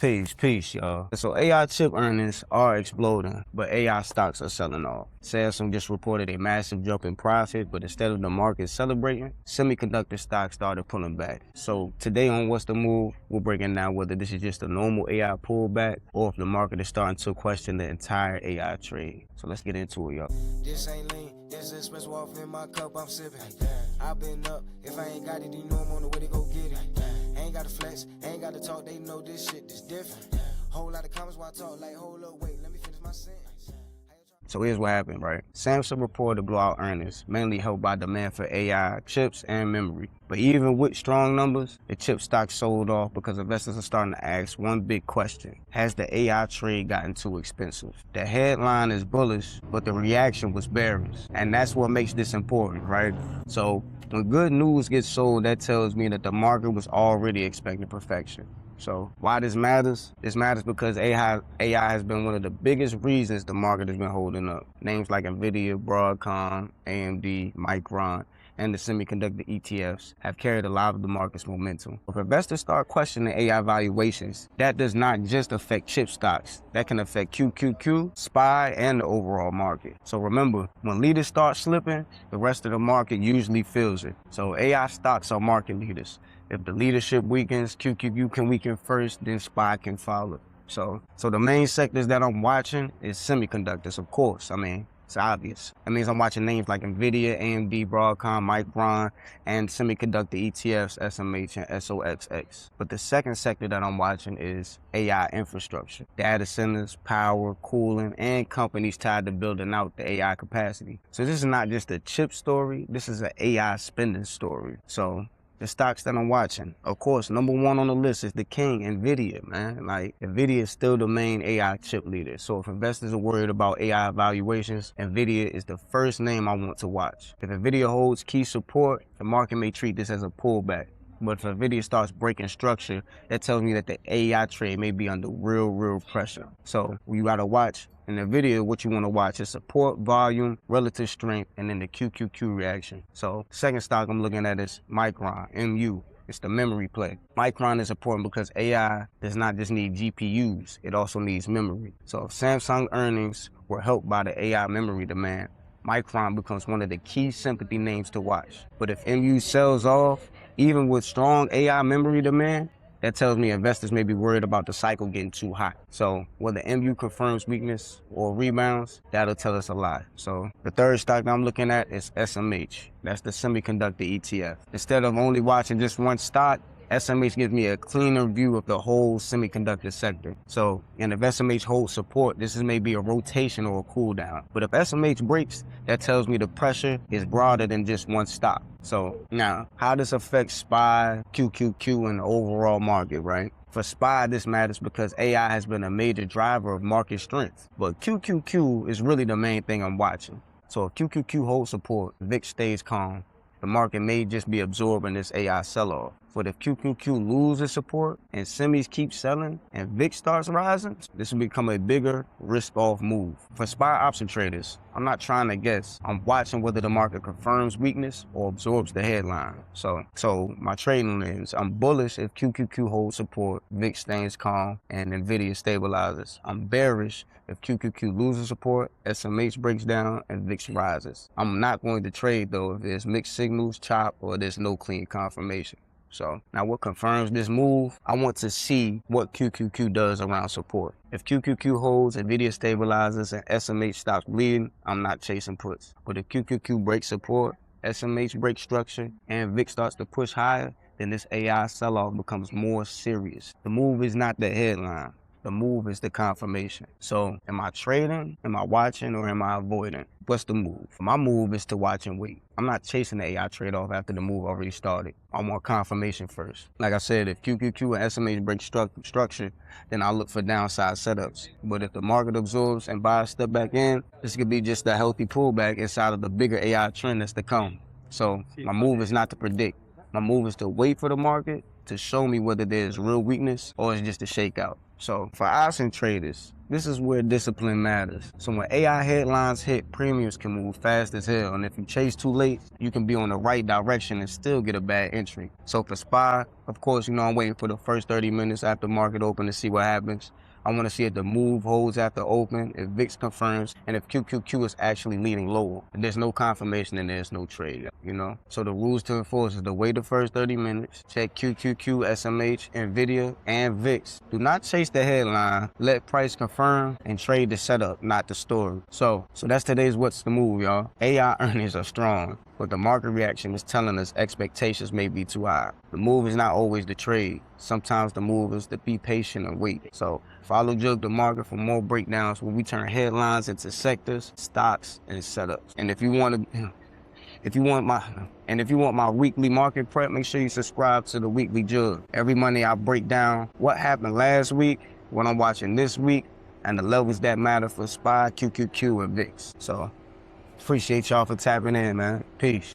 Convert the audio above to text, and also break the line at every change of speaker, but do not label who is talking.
Peace, y'all. So AI chip earnings are exploding, but AI stocks are selling off. Samsung just reported a massive jump in profit, but instead of the market celebrating, semiconductor stocks started pulling back. So today on What's the Move, we're breaking down whether this is just a normal AI pullback or if the market is starting to question the entire AI trade. So let's get into it, y'all.
This ain't lean, this espresso off in my cup, I'm sipping. I've been up, if I ain't got it, you know I'm on the way to go get it. Ain't gotta flex, ain't gotta talk, they know this shit is different. Whole lot of comments while I talk, like, hold up, wait, let me finish my sentence.
So here's what happened, right? Samsung reported blowout earnings, mainly helped by demand for AI chips and memory. But even with strong numbers, the chip stock sold off because investors are starting to ask one big question. Has the AI trade gotten too expensive? The headline is bullish, but the reaction was bearish. And that's what makes this important, right? So when good news gets sold, that tells me that the market was already expecting perfection. So why this matters? This matters because AI has been one of the biggest reasons the market has been holding up. Names like NVDA, Broadcom, AMD, Micron, and the semiconductor ETFs have carried a lot of the market's momentum. If investors start questioning AI valuations, that does not just affect chip stocks. That can affect QQQ, SPY, and the overall market. So remember, when leaders start slipping, the rest of the market usually feels it. So AI stocks are market leaders. If the leadership weakens, QQQ can weaken first, then SPY can follow. So the main sectors that I'm watching is semiconductors, of course. I mean, it's obvious. That means I'm watching names like NVIDIA, AMD, Broadcom, Micron, and semiconductor ETFs, SMH and SOXX. But the second sector that I'm watching is AI infrastructure, data centers, power, cooling, and companies tied to building out the AI capacity. So this is not just a chip story, this is an AI spending story. So the stocks that I'm watching, of course, number one on the list is the king, NVIDIA, man. Like, NVIDIA is still the main AI chip leader. So if investors are worried about AI valuations, NVIDIA is the first name I want to watch. If NVIDIA holds key support, the market may treat this as a pullback. But if NVIDIA starts breaking structure, that tells me that the AI trade may be under real pressure. So you gotta watch in NVIDIA, what you wanna watch is support, volume, relative strength, and then the QQQ reaction. So second stock I'm looking at is Micron, MU. It's the memory play. Micron is important because AI does not just need GPUs, it also needs memory. So if Samsung earnings were helped by the AI memory demand, Micron becomes one of the key sympathy names to watch. But if MU sells off, even with strong AI memory demand, that tells me investors may be worried about the cycle getting too hot. So whether MU confirms weakness or rebounds, that'll tell us a lot. So the third stock that I'm looking at is SMH. That's the semiconductor ETF. Instead of only watching just one stock, SMH gives me a cleaner view of the whole semiconductor sector. So, and if SMH holds support, this is maybe a rotation or a cool down. But if SMH breaks, that tells me the pressure is broader than just one stock. So now, how this affects SPY, QQQ, and the overall market, right? For SPY, this matters because AI has been a major driver of market strength. But QQQ is really the main thing I'm watching. So if QQQ holds support, VIX stays calm, the market may just be absorbing this AI sell-off. But if QQQ loses support and semis keep selling and VIX starts rising, this will become a bigger risk-off move. For SPY option traders, I'm not trying to guess. I'm watching whether the market confirms weakness or absorbs the headline. So my trading lens, I'm bullish if QQQ holds support, VIX stays calm, and NVIDIA stabilizes. I'm bearish if QQQ loses support, SMH breaks down, and VIX rises. I'm not going to trade, though, if there's mixed signals, chop, or there's no clean confirmation. So now what confirms this move? I want to see what QQQ does around support. If QQQ holds, NVIDIA stabilizes, and SMH stops bleeding, I'm not chasing puts. But if QQQ breaks support, SMH breaks structure, and VIX starts to push higher, then this AI sell-off becomes more serious. The move is not the headline. The move is the confirmation. So am I trading, am I watching, or am I avoiding? What's the move? My move is to watch and wait. I'm not chasing the AI trade-off after the move already started. I want confirmation first. Like I said, if QQQ and SMH break structure, then I'll look for downside setups. But if the market absorbs and buys step back in, this could be just a healthy pullback inside of the bigger AI trend that's to come. So my move is not to predict. My move is to wait for the market to show me whether there's real weakness or it's just a shakeout. So for option traders, This is where discipline matters. So when AI headlines hit, premiums can move fast as hell. And if you chase too late, you can be on the right direction and still get a bad entry. So for SPY, of course, I'm waiting for the first 30 minutes after market open to see what happens. I want to see if the move holds after open, if VIX confirms, and if QQQ is actually leading lower. If there's no confirmation, then there's no trade, So the rules to enforce is to wait the first 30 minutes, check QQQ, SMH, NVDA, and VIX. Do not chase the headline, let price confirm, and trade the setup, not the story. So that's today's What's the Move, y'all. AI earnings are strong, but the market reaction is telling us expectations may be too high. The move is not always the trade. Sometimes the move is to be patient and wait. So follow Juug the Market for more breakdowns where we turn headlines into sectors, stocks, and setups. And if you want my weekly market prep, make sure you subscribe to the weekly Juug. Every Monday I break down what happened last week, what I'm watching this week, and the levels that matter for SPY, QQQ, and VIX. So appreciate y'all for tapping in, man. Peace.